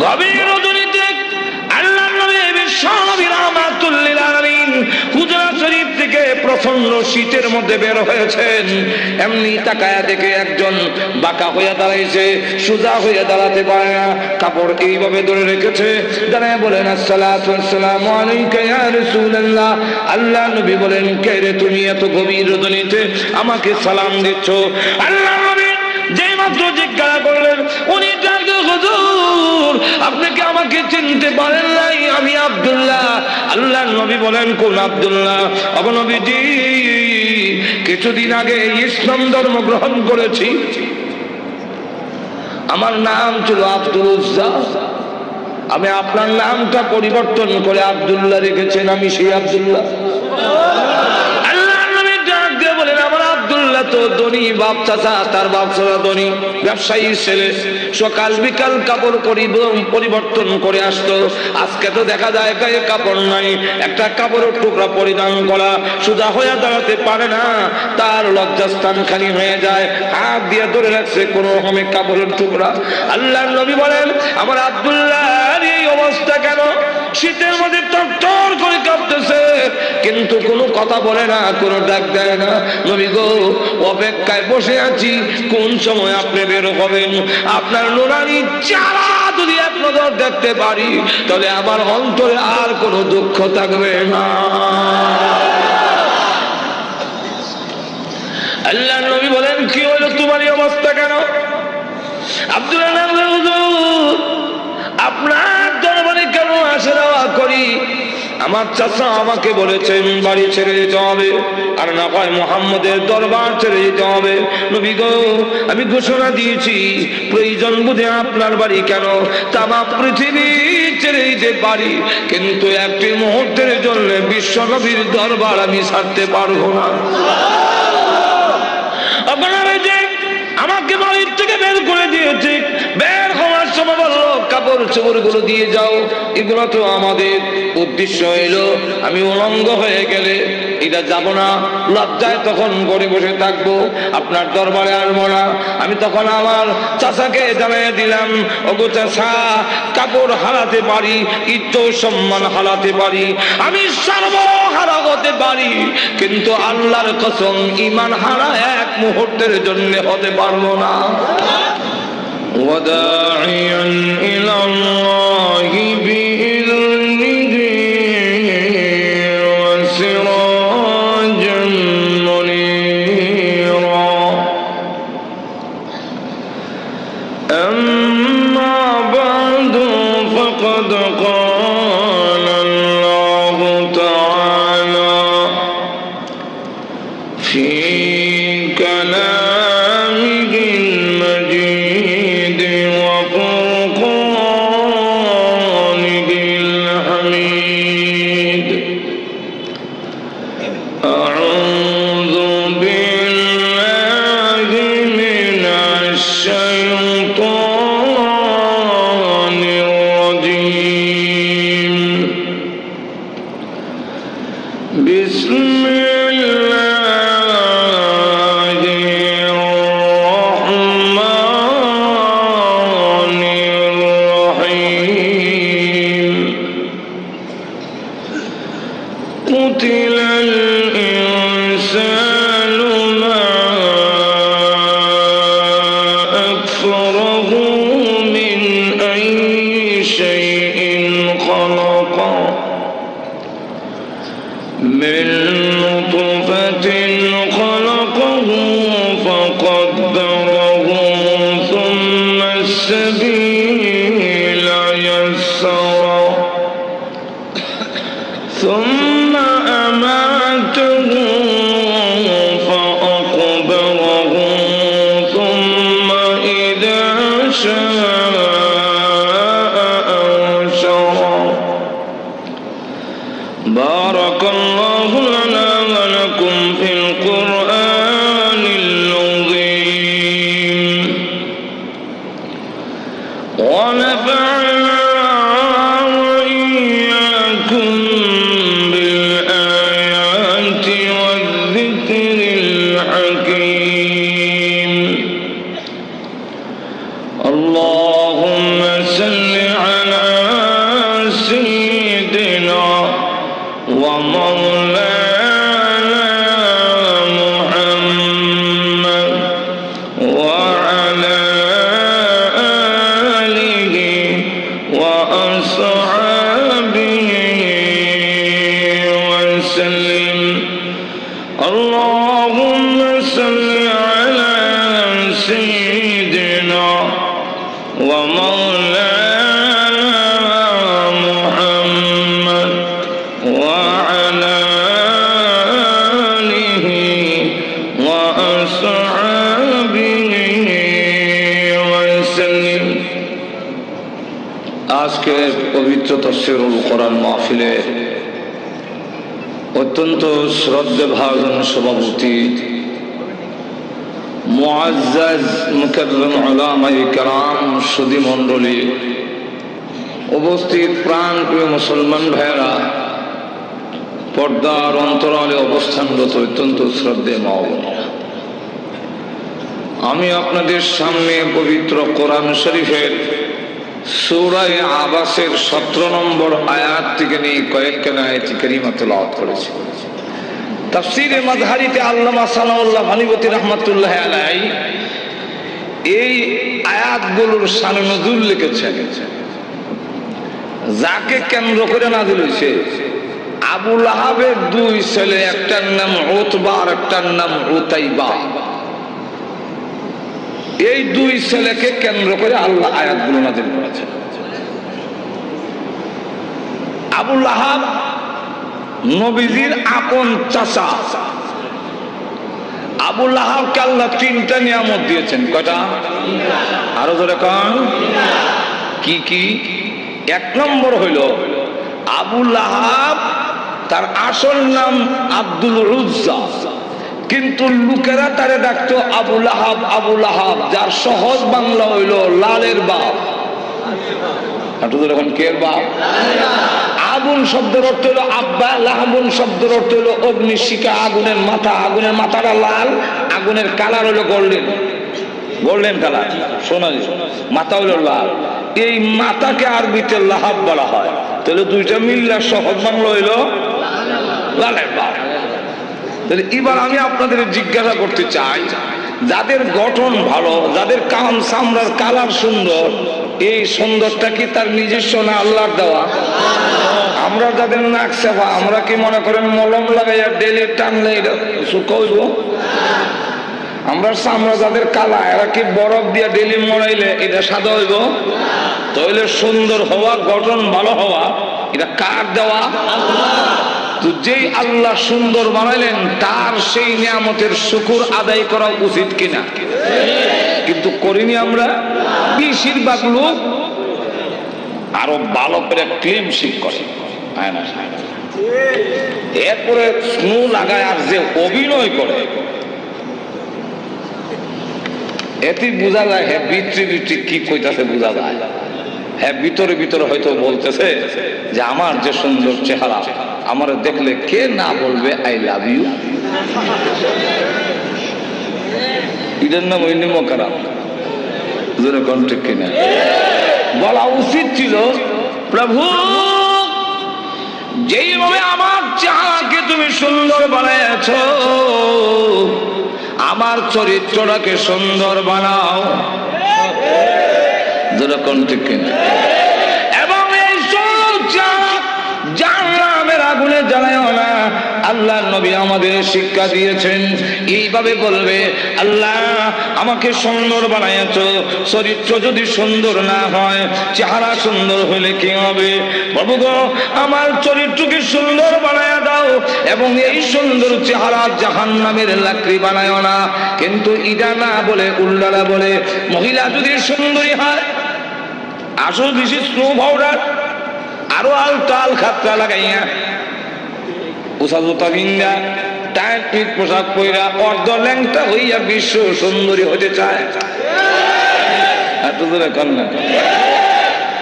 গভীর রজনীতে আল্লাহর নবী বিশ্বনবী রাহমাতুল লিল আলামিন হুজরা শরীফ থেকে প্রচন্ড শীতের মধ্যে বের হয়েছেন। এমনি তাকায়া দেখে একজন বাঁকা হয়ে দাঁড়াইছে, সোজা হয়ে দাঁড়াতে পারে না, কাপড় এইভাবে ধরে রেখেছে। দাঁড়ায় বলেন আসসালাতু ওয়াসসালামু আলাইকা ইয়া রাসূলুল্লাহ। আল্লাহ নবী বলেন, কে রে তুমি এত গভীর রজনীতে আমাকে সালাম দিচ্ছ? আল্লাহ নবী যেই মাত্র জিজ্ঞাসা করলেন, উনি ডাকলেন, হুজুর আপনি কি আমাকে চিনতে পারেন নাই? আমি আব্দুল্লাহ। আল্লাহ নবী বলেন, কোন আব্দুল্লাহ? আবু নবীজি, কিছুদিন আগে ইসলাম ধর্ম গ্রহণ করেছি, আমার নাম ছিল আব্দুল উজ্জা, আমি আপনার নামটা পরিবর্তন করে আব্দুল্লাহ রেখেছেন, আমি সেই আব্দুল্লাহ। তো ধনী বাপ চাচা, তার বাপ চাচা ধনী ব্যবসায়ী ছেলে, সকাল বিকাল কাপড় পরিবর্তন করে আসতো। আজকে তো দেখা যায় গায়ে কাপড় নাই, একটা কাপড়ের টুকরা পরিধান করা, সোজা হয়ে দাঁড়াতে পারে না, তার লজ্জাস্থান খালি হয়ে যায়, হাত দিয়ে ধরে রাখছে কোন রকমের কাপড়ের টুকরা। আল্লাহর নবী বলেন, আমার আব্দুল্লাহর এই অবস্থা কেন? শীতের মধ্যে টর করে কাঁপতেছে, কিন্তু কোনো কথা বলে না, কোনো ডাক দেয় না। নবী গো, অপেক্ষায় বসে আছি, কোন সময় আপনি বের হবেন। আপনার নুরানি চেহারা যদি এক নজর দেখতে পারি, তাহলে আমার অন্তরে আর কোনো দুঃখ থাকবে না। আল্লাহ নবী বলেন, কি হলো তোমার এই অবস্থা কেন? আব্দুল্লাহ, হুজুর আপনার দরবারে কেন আসা যাওয়া করি? আমার চাচা আমাকে বলেছেন বাড়ি ছেড়ে যেতে হবে, আর না হয় মুহাম্মদের দরবার ছেড়ে যেতে হবে। নবী গো, আমি ঘোষণা দিয়েছি, প্রয়োজন বুঝে আপনার বাড়ি কেন তামাম পৃথিবী ছেড়ে যেতে পারি, কিন্তু একটি মুহূর্তের জন্য বিশ্ব নবীর দরবার আমি ছাড়তে পারবো না। আপনারা যে আমাকে বাড়ির থেকে বের করে দিয়েছে, বের হওয়ার সময় বললো কাপড় চোপড় গুলো দিয়ে যাও, এগুলো তো আমাদের উদ্দেশ্য হইলো, আমি উলঙ্গ হয়ে গেলে এটা যাব না, লজ্জায় তখন ঘরে বসে থাকবো, আপনার দরবারে আসবো না। আমি তখন আমার চাচাকে জানিয়ে দিলাম, ওগো চাচা, কাপড় হারাতে পারি, ইজ্জত সম্মান হারাতে পারি, আমি সর্বহারা হতে পারি, কিন্তু আল্লাহর কসম ঈমান হারা এক মুহূর্তের জন্য হতে পারবো না। ওয়াদাইয়ান ইলাল্লাহি বিইذনিহি ওয়া সিরাজান মুনীরা। আম্মা বা'দু ফাকাদ ক্বালা আল্লাহু তাআলা ফি কালামিহিল মাজিদ ওয়া ফুরকানিহিল হামিদ। আউযু বিল্লাহি মিনাশ শাইতানির রাজীম। বিসমিল্লাহির রহমানির রহিম। কুতিলাল ইনসানু মা আকফারাহু মিন আইয়ি শাইইন খালাকা। من نطفة خلقه فقدره ثم السبيل يسره ثم أماته فأقبره ثم إذا شاء أنشره. بارك الله لنا ولكم في القرآن العظيم، ونفعنا وإياكم بالآيات والذكر الحكيم. اللهم صل على আজকে পবিত্র তাফসীরুল কোরআন মাহফিলে অত্যন্ত শ্রদ্ধেভাজন সভাপতি মুআজ্জাজ মুকাররম উলামায়ে কেরাম, সুধী মণ্ডলী, উপস্থিত প্রাণপ্রিয় মুসলমান ভাইয়েরা, পর্দার অন্তরালে অবস্থানরত অত্যন্ত শ্রদ্ধেয় মা ও বোনেরা, আমি আপনাদের সামনে পবিত্র কোরআন শরীফের সূরা আবাসের 17 নম্বর আয়াত থেকে নিয়ে কয়েকখানা আয়াত কারিমা তেলাওয়াত করেছি। তাফসীরে মাযহারিতে আল্লামা সানাউল্লাহ ভানিপতি রাহমাতুল্লাহি আলাইহি এই আয়াতগুলোর শানে নজুল লিখেছেন। যাকে কেন্দ্র করে নাযিল হয়েছে, আবু লাহাবের দুই ছেলে, একটার নাম উতবা আর একটার নাম উতাইবা। এই দুই ছেলেকে কেন্দ্র করে আল্লাহ আয়াতগুলো নাযিল করেছেন। আবু লাহাব নবীজির আপন চাচা। আবু লাহাবকে আল্লাহ 3টা নিয়ামত দিয়েছেন। কয়টা? আরো জোরে কন। কি কি? 1 নম্বর হইল আবু লাহাব, তার আসল নাম আব্দুল উজ্জা, কিন্তু লোকেরা তারে ডাকতো আবু লাহাব। আবু লাহাব যার সহজ বাংলা হইল লালের বাপ। কের বাপ? আগুন শব্দের অর্থ হলো আব্বা, লাহাবুন শব্দের অর্থ হলো অগ্নিশিখা, আগুনের মাথা। আগুনের মাথাটা লাল, আগুনের কালার হলো গোল্ডেন, গোল্ডেন কালার, সোনালি। মাথা হলো লাল, এই মাথাকে আরবিতে লাহাব বলা হয়। তাহলে দুইটা মিল্লা সহজ বাংলা হইল লালের বাপ। তাহলে এবার আমি আপনাদের জিজ্ঞাসা করতে চাই, যাদের গঠন ভালো, যাদের কান চামড়ার কালার সুন্দর, এই সুন্দরটা কি তার নিজস্ব না আল্লাহর দেওয়া? আমরা যাদের নাক সেবা, আমরা কি মনে করেন মলম লাগাইয়া ডেলি টানলে এটা শুকা হইব? আমরা চামড়া যাদের কালা, এরা কি বরফ দিয়া ডেলি মরাইলে এটা সাদা হইব? তাহলে সুন্দর হওয়া, গঠন ভালো হওয়া, এটা কার দেওয়া? তো যেই আল্লাহ সুন্দর বানাইলেন, তার সেই নিয়ামতের শুকর আদায় করা উচিত কিনা? কিন্তু করিনি আমরা। বেশিরভাগ লোক আরো ভালো করে ক্লিম শিপ করে, এরপরে স্নো লাগায় আর যে অভিনয় করে, এতে বোঝা যায় হ্যাঁ ভিতরে ভিতরে কি কইতাছে, বোঝা যায় হ্যাঁ ভিতরে ভিতরে হয়তো বলতেছে যে আমার যে সুন্দর চেহারা, আমার দেখলে কে না বলবে আই লাভ ইউ। এটার নাম ওই নিমকারা ঠিক কিনা? বলা উচিত ছিল, প্রভু যেইভাবে আমার চেহারাকে তুমি সুন্দর বানাইছ, আমার চরিত্রটাকে সুন্দর বানাও। যেরকম ঠিক কিনা? এবং এই জাহান্নামের আগুনে জ্বালায়ও না। আল্লাহ নবী আমাদের শিক্ষা দিয়েছেন, এইভাবে বলবে, আল্লাহ আমাকে সুন্দর বানাইছো, চরিত্র যদি সুন্দর না হয়, চেহারা সুন্দর হলে কি হবে? প্রভু গো, আমার চরিত্রকে সুন্দর বানায়া দাও, এবং এই সুন্দর চেহারা জাহান্নামের লাকড়ি বানায়ও না। কিন্তু ইডা না বলে উল্লালা বলে, মহিলা যদি সুন্দরী হয়, আসল বেশি স্নো পাউডার আরো আলতাল খাতরা লাগাইয়া, পোশাক জুতা ভিন্দা, টাইট পিট পোশাক পইরা, অর্ধ ল্যাংটা হইয়া বিশ্ব সুন্দরী হতে চায়।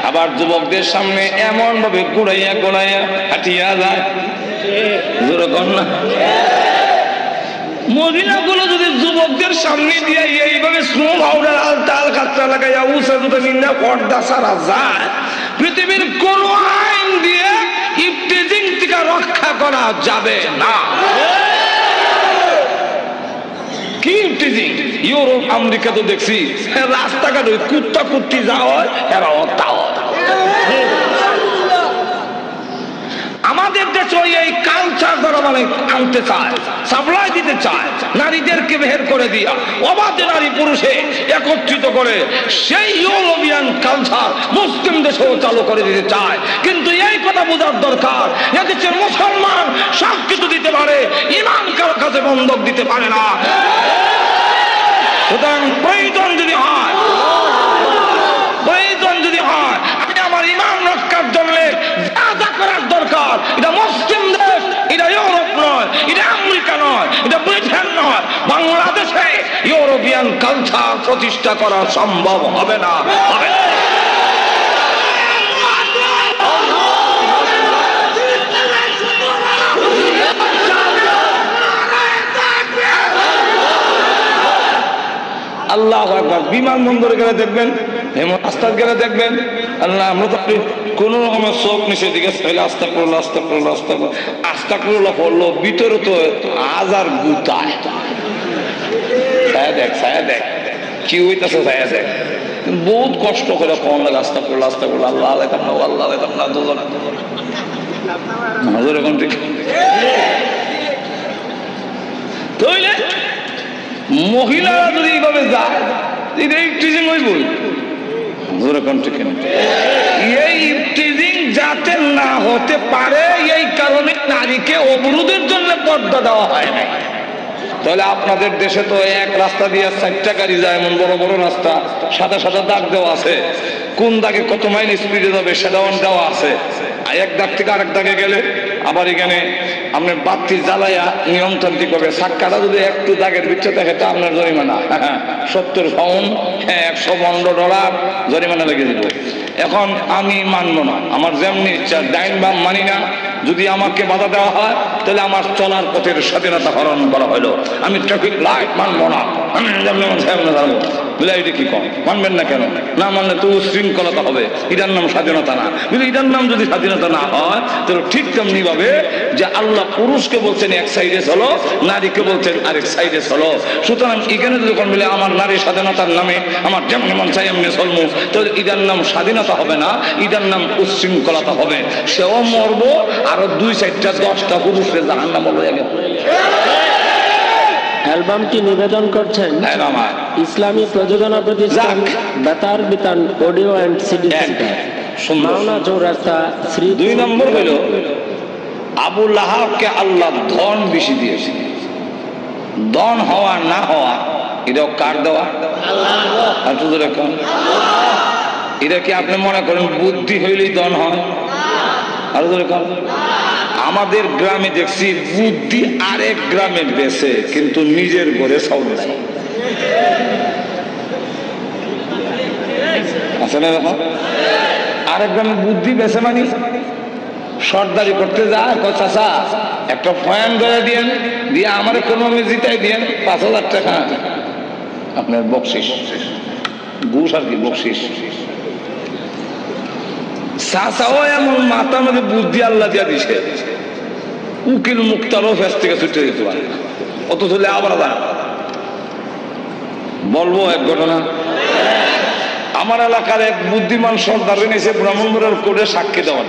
আবার যুবকদের সামনে এমন ভাবে ঘুরাইয়া ঘুরাইয়া হাঁটিয়া যায়। মহিলাগুলো যদি যুবকদের সামনে দিয়ে এইভাবে স্নো পাউডার আলতাল খাতরা লাগাইয়া উঁচা জুতা ভিন্দা পর্দা সারা যায়, পৃথিবীর কোন আইন দিয়ে ইফতিজিং থেকে রক্ষা করা যাবে না। কি ইফতিজিং? ইউরোপ আমেরিকা তো দেখছি রাস্তাঘাট ওই কুত্তা কুত্তি যাওয়া হয়, এরা তাও। আমাদের দেশে এই কালচার যারা মানে আনতে চায়, সাপ্লাই দিতে চায়, নারীদেরকে বের করে দিয়া অবাধে নারী পুরুষে একত্রিত করে সেই ইউরোপিয়ান কালচার মুসলিম দেশেও চালু করে দিতে চায়। কিন্তু এই কথা বোঝার দরকার, এদেশের মুসলমান সব কিছু দিতে পারে, ইমান কারো কাছে বন্ধক দিতে পারে না। সুতরাং প্রয়োজন যদি হয়, আমি আমার বাংলাদেশে ইউরোপিয়ান কালচার প্রতিষ্ঠা করা সম্ভব হবে না। আল্লাহু আকবার। বিমানবন্দরে গেলে দেখবেন, রাস্তায় গেলে দেখবেন, আল্লাহ আমরা তো কোন রকমের চোখ নিচে দিকে আস্তাগফিরুল্লাহ আস্তাগফিরুল্লাহ আস্তাগফিরুল্লাহ আস্তাগফিরুল্লাহ পড়লো, ভিতরে তো হাজার গুতায়। ছায়া দেখ কি হইতেছে, ছায়া দেখ। বহুত কষ্ট করে ফোন লাগে আস্তাগফিরুল্লাহ আস্তাগফিরুল্লাহ আল্লাহ আলাইকুম না আল্লাহ আলাইকুম না দুজন হাজার এরকম ঠিক তইলে মহিলারা যদি এইভাবে যায় এটা ইফটিজিং হইবই। এই ইফটিজিং যাতে না হতে পারে এই কারণে নারীকে অবরোধের জন্য পর্দা দেওয়া হয় না। তাহলে আপনাদের দেশে তো এক রাস্তা দিয়ে 4টা গাড়ি যায়, এমন বড় বড় রাস্তা, সাদা সাদা দাগ দেওয়া আছে, কোন দাগে কত মাইল স্পিডে যাবে সেটাও দেওয়া আছে। এক দাগ থেকে আরেক দাগে গেলে আবার এখানে আপনার বাতি জ্বালাইয়া নিয়ন্ত্রণ করবে। সাক্কাটা যদি একটু দাগের ভিতরে থাকে তা আপনার জরিমানা 70 পাউন্ড, $115 জরিমানা লেগে দিল। এখন আমি মানবো না, আমার যেমনি ইচ্ছা ডাইন বাম মানি না। যদি আমাকে বাধা দেওয়া হয় তাহলে আমার চলার পথের স্বাধীনতা হরণ করা হলো। আমি ট্রাফিক লাইট মানবো না, আমি জানবো বুঝাইটি কি কম মানবেন না কেন? না মানলে তো উশৃঙ্খলতা হবে, এটার নাম স্বাধীনতা না। কিন্তু এটার নাম যদি স্বাধীনতা না হয় তাহলে ঠিক তেমনি ভাবে যে আল্লাহ পুরুষকে বলছেন এক সাইডে চলো, নারীকে বলছেন আরেক সাইডে চলো। সুতরাং এখানে যদি কোন বলে আমার নারী স্বাধীনতার নামে আমার যেমন মন চাই এমনি চলবো, তাহলে এটার নাম স্বাধীনতা হবে না, এটার নাম উশৃঙ্খলতা হবে। সেও মরবো, আরো 2-4টা 10টা পুরুষের জাহান্নামে লয়ে গেল। অ্যালবামটি নিবেদন করছেন ইসলামী প্রযোজনা প্রতিষ্ঠান Betar Bitan audio and CD centre, Mawna Chowrasta, Shri. 2 নম্বর হলো আবু লাহাবকে আল্লাহ ধন বেশি দিয়েছে। ধন হওয়া না হওয়া এটাও কার দেওয়া? এটা কি আপনি মনে করেন বুদ্ধি হইলেই ধন হয়? আর আমাদের গ্রামে দেখছি বুদ্ধি আরেক গ্রামে বেছে, কিন্তু নিজের ঘরে সব নাই। আছে না? আরেক গ্রামে বুদ্ধি বেছে মানে সর্দারি করতে যায়, চাচা একটা ফয়ান করে দিয়েন, দিয়ে আমার কোনো জিতাই দিয়েন 5000 টাকা আপনার বকশিস, ঘুষ আর কি বকশিস। চাচাও এমন মাথার মধ্যে বুদ্ধি আল্লাহ দিয়া দিছে, উকিল মুক্তারও ফেস থেকে ছুটে দিতে পারে, অত চলে আবার বলবো এক ঘটনা। আমার এলাকার এক বুদ্ধিমান সর্দার এনেছে ব্রাহ্মণবাড়িয়ার কোর্টে সাক্ষী দেওয়ার।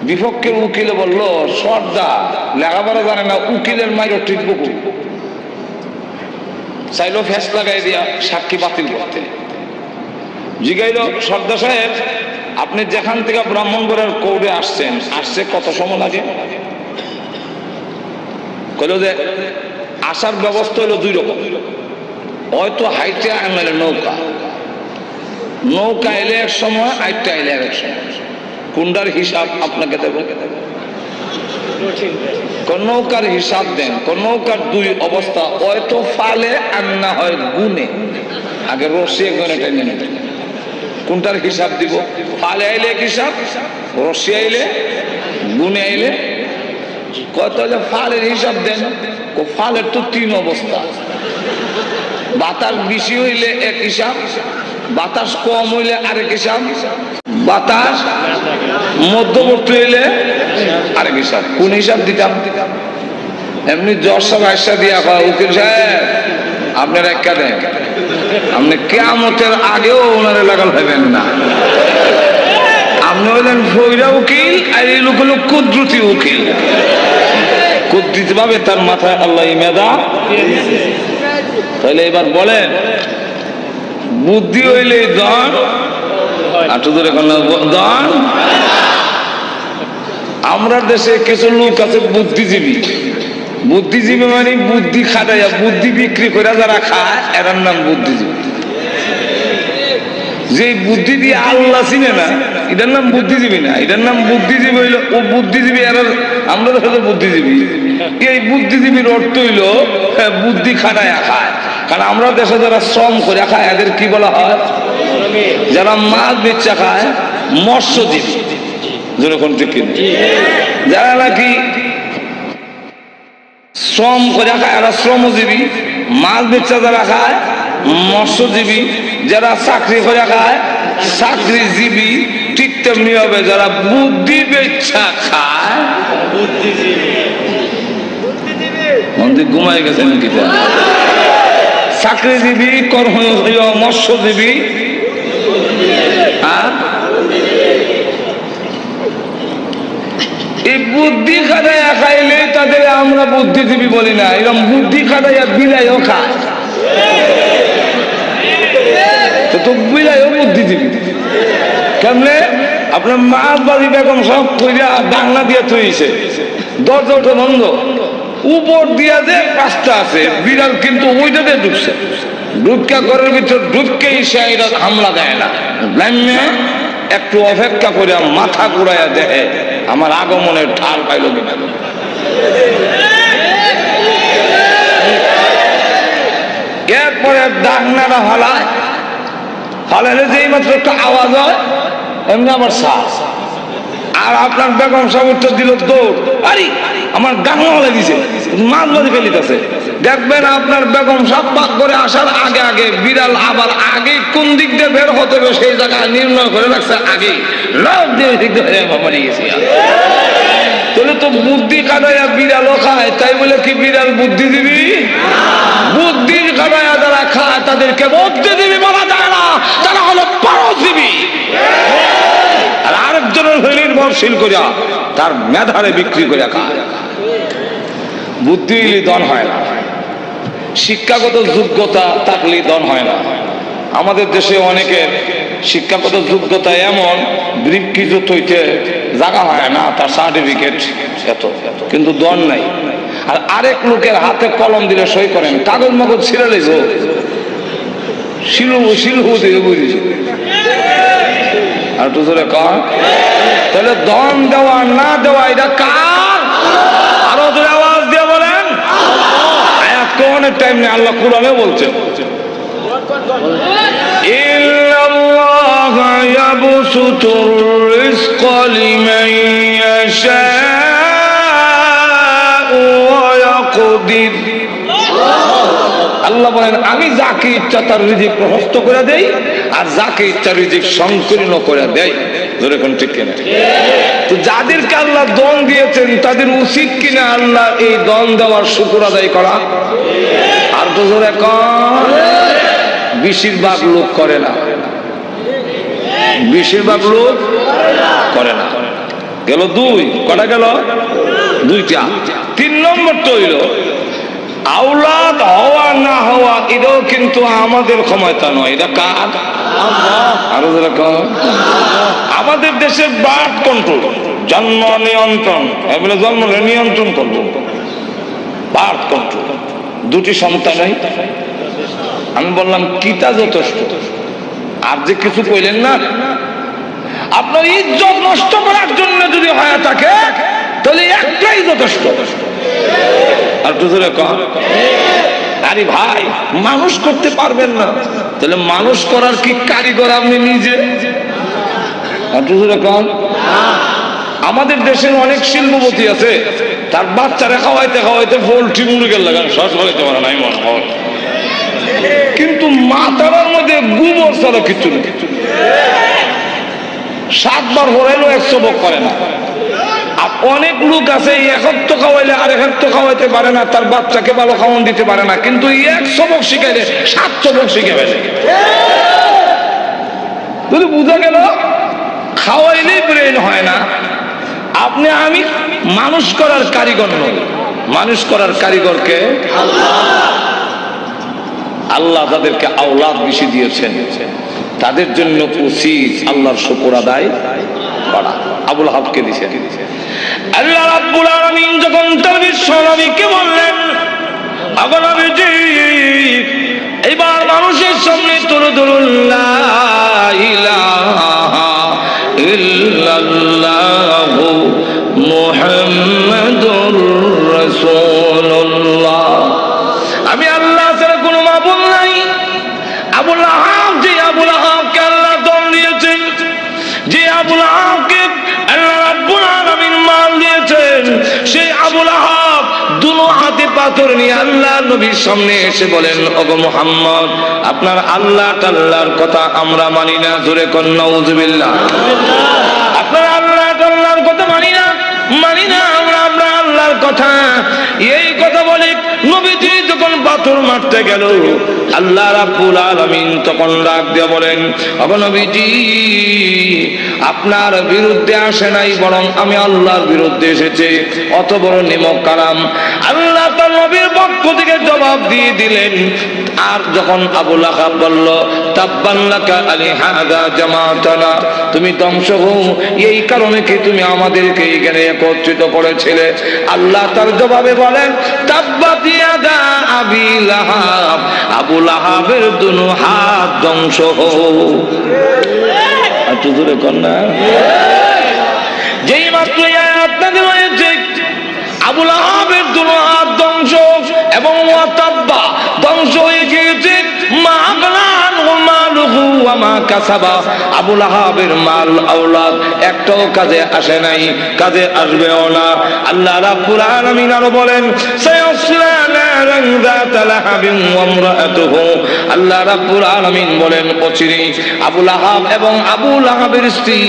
বিপক্ষের উকিলে বলল, সর্দার লেখাপড়া জানে না, উকিলের মাইরও ঠিক বুকু চাইলো ফেস লাগাই দিয়া সাক্ষী বাতিল করতে। জিগাইল, সর্দার সাহেব আপনি যেখান থেকে ব্রাহ্মণবাড়িয়ার কোর্টে আসছে কত সময় লাগে? কইল যে আসার ব্যবস্থা হলো 2 রকম, হয়তো হাইটে আনলে নৌকা এলে এক সময়, হাইটে এলে এক সময়। কোনটার হিসাব আপনাকে দেব? নৌকার হিসাব দেন। নৌকার 2 অবস্থা, হয়তো ফালে আর না হয় গুনে। আগে রসিয়ে গুনে টেনে নেবেন। কোনটার হিসাব দিব? ফালে আইলে এক হিসাব, রসি আইলে, গুনে আইলে। কত ফালের হিসাব দেন? ফালের তো 3 অবস্থা, বাতাস বেশি হইলে এক হিসাব, বাতাস কম হইলে আরেক হিসাব, বাতাস মধ্যবর্তী হইলে আরেক হিসাব। কোন হিসাব দিতাম? এমনি 10 দিয়া উকিল সাহেব আপনার একটা দেন, আপনি কিয়ামতের আগেও ওনারে লাগাল পাবেন না। আপনি হইলেন ফইরা উকিল, আর এই লোক হলো কুদরতি উকিল। কুদরতি ভাবে তার মাথায় আল্লাহ মেধা। তাহলে এবার বলেন, বুদ্ধি হইলে ধন, ধন। আমরা দেশে কিছু লোক আছে বুদ্ধিজীবী। বুদ্ধিজীবী মানে বুদ্ধি খাটাইয়া, বুদ্ধি বিক্রি করে যারা খায় এরার নাম বুদ্ধিজীবী। যে বুদ্ধি দিয়ে আল্লাহ চিনে না, এটার নাম বুদ্ধিজীবী না, এটার নাম বুদ্ধিজীবী হইলো ও বুদ্ধিজীবী। আর আমরা তো বুদ্ধিজীবী। এই বুদ্ধিজীবীর অর্থ হইলো বুদ্ধি খাটায় খায়। কারণ আমরা দেশে যারা শ্রম করে খায় এদের কি বলা হয়? যারা মাছ বেচা খায় মৎস্যজীবী। যেরকম ঠিক কিনা? যারা নাকি শ্রম করে খায় এরা শ্রমজীবী, মাছ বেচা যারা খায় মৎস্যজীবী, যারা চাকরি করে খায় চাকরিজীবী। ঠিক তেমনি হবে যারা বুদ্ধি বেচা খায় মন্দির ঘুমাই গেছেন কি? চাকরিজীবী, কর্মজীবী, মৎস্যজীবী আর এই বুদ্ধি খাটাইয়া খাইলে তাদের আমরা বুদ্ধিজীবী বলি না, এরকম বুদ্ধি খাটাইয়া বিলাইও খায় তো বিলাইও বুদ্ধিজীবী। কেমনে? আপনার মাছ বাড়ি বেগম সব কইরা বাংলা দিয়ে তৈছে, দরজা ওঠে বন্ধ, উপর দিয়া যে পাঁচটা আছে, বিড়াল কিন্তু ওইটাতে ঢুকছে, ঢুকা ঘরের ভিতর ঢুককেই সে এটা হামলা দেয় না, একটু অপেক্ষা করে মাথা ঘুরাইয়া দেখে আমার আগমনের ঠাল পাইল কিনা। এরপরে ডাকনাটা হালায়, হালাইলে যেই মাত্র একটা আওয়াজ হয় এমনি আমার শ্বাস। আর আপনার বেগম সাহেব উত্তর দিল দৌড়, আরে আমার গাঙা হলে দিছে, মাছ বাড়ি ফেলিতেছে। দেখবেন আপনার বেগম সাহেব পাক করে আসার আগে আগে বিড়াল আবার আগে কোন দিক দিয়ে বের হতে হবে সেই জায়গায় নির্ণয় করে রাখছে আগে লাভ দিয়ে দিক দিয়ে মরে গেছি। তাহলে তো বুদ্ধি কাটাইয়া বিড়ালও খায়, তাই বলে কি বিড়াল বুদ্ধিজীবী? বুদ্ধির কাটাইয়া যারা খায় তাদেরকে বুদ্ধিজীবী বলা যায় না, তারা হলো পরজীবী। আর আরেকজনের নির্ভরশীল করিয়া তার মেধারে বিক্রি করিয়া খায়। বুদ্ধি দন হয় না, শিক্ষাগত যোগ্যতা থাকলে দন হয় না। আমাদের দেশে অনেকের শিক্ষাগত যোগ্যতা এমন বৃক্ষিজত হইতে জায়গা হয় না, তার সার্টিফিকেট এত, কিন্তু দন নাই। আর আরেক লোকের হাতে কলম দিলে সই করেন, কাগজ মগজ ছিঁড়ে লেগ শিলহু দিয়ে বুঝেছি। আর তো জোরে কর, তাহলে দন দেওয়া না দেওয়া এটা কার? আরো জোরে আওয়াজ দিয়ে বলেন। অনেক টাইম নেই, আল্লাহ কুরআনে বলছেন ইন্নাল্লাহা ইয়াবসুতুর রিজকা লিমান ইয়াশাউ ওয়া ইয়াকদির। আল্লাহ বলেন আমি যাকে ইচ্ছা তার রিজিক প্রশস্ত করে দেই, আর যাকে ইচ্ছা রিজিক সংকীর্ণ করে দেই। ধরে কোন ঠিক কিনা? তো যাদেরকে আল্লাহ দন দিয়েছেন তাদের উচিত কিনা আল্লাহ এই দন দেওয়ার শুকর আদায় করা? আর তো জোরে কর। বেশিরভাগ লোক করে না, বেশিরভাগ লোক করে না। গেল দুই, কটা গেল? দুইটা। তিন নম্বর তো হইল আওলাদ হওয়া না হওয়া, এটাও কিন্তু আমাদের ক্ষমতা নয়, এটা কার? আরো যারা কর। আমাদের দেশের বার্থ কন্ট্রোল, জন্ম নিয়ন্ত্রণ, এগুলো জন্ম নিয়ন্ত্রণ করবো, বার্থ কন্ট্রোল। দুটি সন্তানই আমি বললাম কিতা যথেষ্ট, আর যে কিছু কইলেন না। আপনার ইজ্জত নষ্ট করার জন্য যদি হয়ে থাকে তাহলে একটাই যথেষ্ট। আর তো জোরে কর। আরে ভাই মানুষ করতে পারবেন না, তাহলে মানুষ করার কি কারিগর আপনি নিজে? আর তো জোরে কর। আমাদের দেশের অনেক শিল্পপতি আছে, তার বাচ্চারা খাওয়াইতে খাওয়াইতে পোল্ট্রি মুরগের লাগান সস খাওয়াইতে পারে না, মনে হয়। কিন্তু মাথার মধ্যে গোবর ছাড়া কিছু নেই, 7 বার হরাইলেও 100 বক করে না। আর অনেক লোক আছে এক তো খাওয়াইলে আর এক তো খাওয়াইতে পারে না, তার বাচ্চাকে ভালো খাওয়ান দিতে পারে না, কিন্তু 100 বক শিখাইলে 700 বক শিখে ফেলে। যদি বুঝা গেল খাওয়াইলেই ব্রেন হয় না। আপনি আমি মানুষ করার কারিগর নই, মানুষ করার কারিগরকে আল্লাহ যাদেরকে আওলাদ বেশি দিয়েছেন তাদের জন্য উচিত আল্লাহর শুকর আদায় করা। আবুল হাবকে দিয়েছেন আল্লাহ রাব্বুল আলামিন যখন তার বিশ্ব নবীকে বললেন, আগো নবীজি এবার মানুষের সামনে তুলে ধরুন লা ইলাহা ইল্লাল্লাহু মুহাম্মাদুর রাসূলুল্লাহ। আমি আল্লাহ ছাড়া কোনো মাবুদ নাই। আবুল আহাব, যে আবুল আহাবকে আল্লাহ দম দিয়েছেন, যে আবুল আহাবকে আল্লাহ রাব্বুল আলামিন মাল দিয়েছেন, সেই আবুল আহাব দুনো হাতে পাথর নিয়ে আল্লাহ নবীর সামনে এসে বলেন, ওগো মুহাম্মদ, আপনার আল্লাহ টাল্লাহর কথা আমরা মানি না। জোরে কোন নাউযুবিল্লাহ। আপনার আল্লাহ টাল্লাহর কথা মানি না, মানি না আমরা আল্লাহর কথা। এই কথা বলে নবীজি যখন পাথর মারতে গেল, আল্লাহ রাব্বুল আলামিন তখন ডাক দিয়ে বলেন, ওগো নবীজি, আপনার বিরুদ্ধে আসে নাই, বরং আমি আল্লাহর বিরুদ্ধে এসেছে। অত বড় নিমক কালাম আল্লাহ তার নবীর পক্ষ থেকে জবাব দিয়ে দিলেন। আর যখন আবু লাহাব বলল, তাব্বান লাকা আলিহাযা জামাতানা, তুমি ধ্বংস হও, এই কারণে কি তুমি আমাদেরকে এখানে একত্রিত করেছিলে? আল্লাহ তার জবাবে বলেন, তাব্বাত ইয়াদা আবি লাহাব, আবু লাহাবের দুনো হাত ধ্বংস হও। একটু জোরে কর না। যেই মাত্র আপনাদের হয়েছে আবু লাহাবের দুনো হাত ধ্বংস এবং ওয়াতাব্বা ধ্বংস হয়ে গিয়েছে, মা আগলান ওয়া মালুহু ওয়া মা কাসাবা, আবু লাহাবের মাল আওলাদ একটাও কাজে আসে নাই, কাজে আসবেও না। আল্লাহ রাব্বুল আলামিন আরো বলেন, সায়াসলা নারান যাতা লাহাবিন ওয়া ইমরাআতুহু, আল্লাহ রাব্বুল আলামিন বলেন, অচিরেই আবু লাহাব এবং আবু লাহাবের স্ত্রী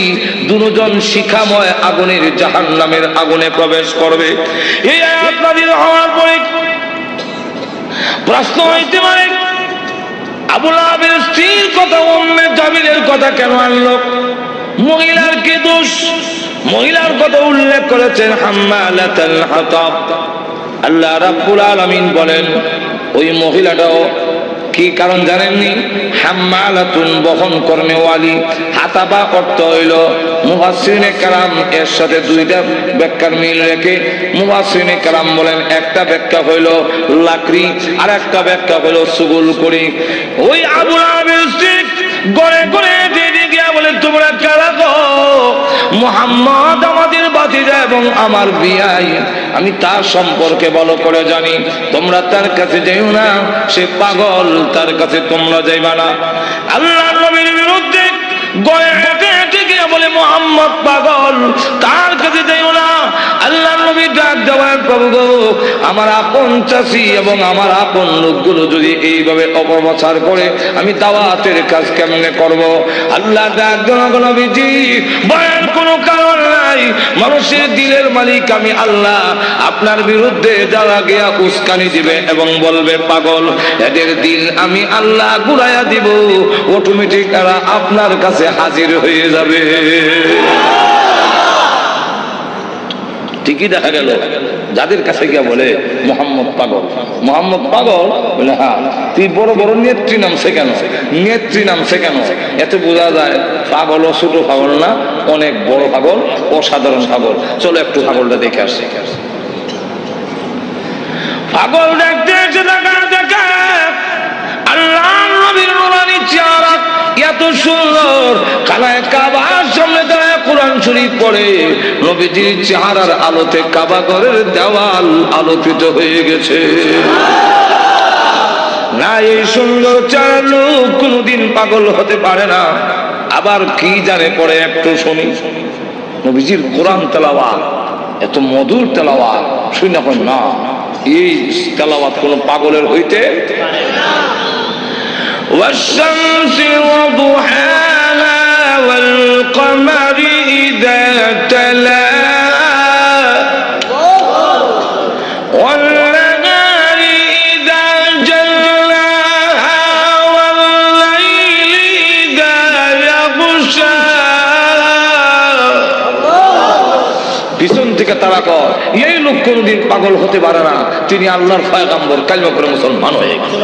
দুজন শিখাময় আগুনের জাহান্নামের আগুনে প্রবেশ করবে। এই আয়াত নাযিল হওয়ার পরে প্রশ্ন হইতে পারে, আবু লাহাবের স্ত্রীর কথা উম্মে জামিলের কথা কেন আনলো? মহিলার কি দোষ? মহিলার কথা উল্লেখ করেছেন হাম্মালাতুল হাতাব। আল্লাহ রাব্বুল আলামিন বলেন, ওই মহিলাটাও কি কারণ জানেননি? হাম্মালাতুন, বহন কর্মেওয়ালি। হাতাবা অর্থ হইল, মুফাসসিরিনে কেরাম এর সাথে দুইটা ব্যাখ্যার মিল রেখে মুফাসসিরিনে কেরাম বলেন, একটা ব্যাখ্যা হইল লাকড়ি, আর একটা ব্যাখ্যা হইল সুগুল করি। ওই আবু লাহাবের স্ত্রী গড়ে গড়ে দিয়ে গিয়া বলে, তোমরা কারা গো? মুহাম্মদ আমাদের ভাতিজা এবং আমার বিয়াই, আমি তার সম্পর্কে ভালো করে জানি, তোমরা তার কাছে যাইও না, সে পাগল, তার কাছে তোমরা যাইবা না। আল্লাহর নবীর বিরুদ্ধে গড়ে হেঁটে হেঁটে গিয়ে বলে, মুহাম্মদ পাগল, তার কাছে যাইও না। আল্লাহর নবী ডাক দেওয়ার, প্রভু গো, আমার আপন চাচি এবং আমার আপন লোকগুলো যদি এইভাবে অপপ্রচার করে, আমি দাওয়াতের কাজ কেমনে করব? আল্লাহ ডাক দেওয়া, নবীজি বয়ান কোনো কারণ নাই, মানুষের দিলের মালিক আমি আল্লাহ। আপনার বিরুদ্ধে যারা গিয়া উস্কানি দিবে এবং বলবে পাগল, এদের দিল আমি আল্লাহ ঘুরাইয়া দিব, অটোমেটিক এরা আপনার কাছে হাজির হয়ে যাবে। ঠিকই দেখা গেল, যাদের কাছে গিয়া বলে মুহাম্মদ পাগল, মুহাম্মদ পাগল, বলে হ্যাঁ, তুই বড় বড় নেত্রী নামছে কেন? নেত্রী নামছে কেন? এতে বোঝা যায় পাগল ও ছোট পাগল না, অনেক বড় পাগল, অসাধারণ পাগল। চলো একটু পাগলটা দেখে আসি। পাগল দেখতে এসে দেখা আল্লাহ নবীর নুরানি চেহারা এত সুন্দর, খানায় কাবার সামনে দাঁড়ায় কোরআন শরীফ পড়ে, নবীজির চেহারার আলোতে কাবা ঘরের দেওয়াল আলোকিত হয়ে গেছে। না, এই সুন্দর চেহারার লোক কোনদিন পাগল হতে পারে না। আবার কি জানে পড়ে, একটু শুনি। নবীজির কোরআন তেলাওয়াত এত মধুর তেলাওয়াত, শুনি না না, এই তেলাওয়াত কোন পাগলের হইতে পারে না। والشمس وضحاها والقمر إذا تلاها والنهار إذا جلاها والليل إذا يغشاها। পিছন থেকে তারা কয়, এই লোক কোনদিন পাগল হতে পারে না, তিনি আল্লাহর পয়গম্বর, কালিমা করে মুসলমান হয়ে গেছে।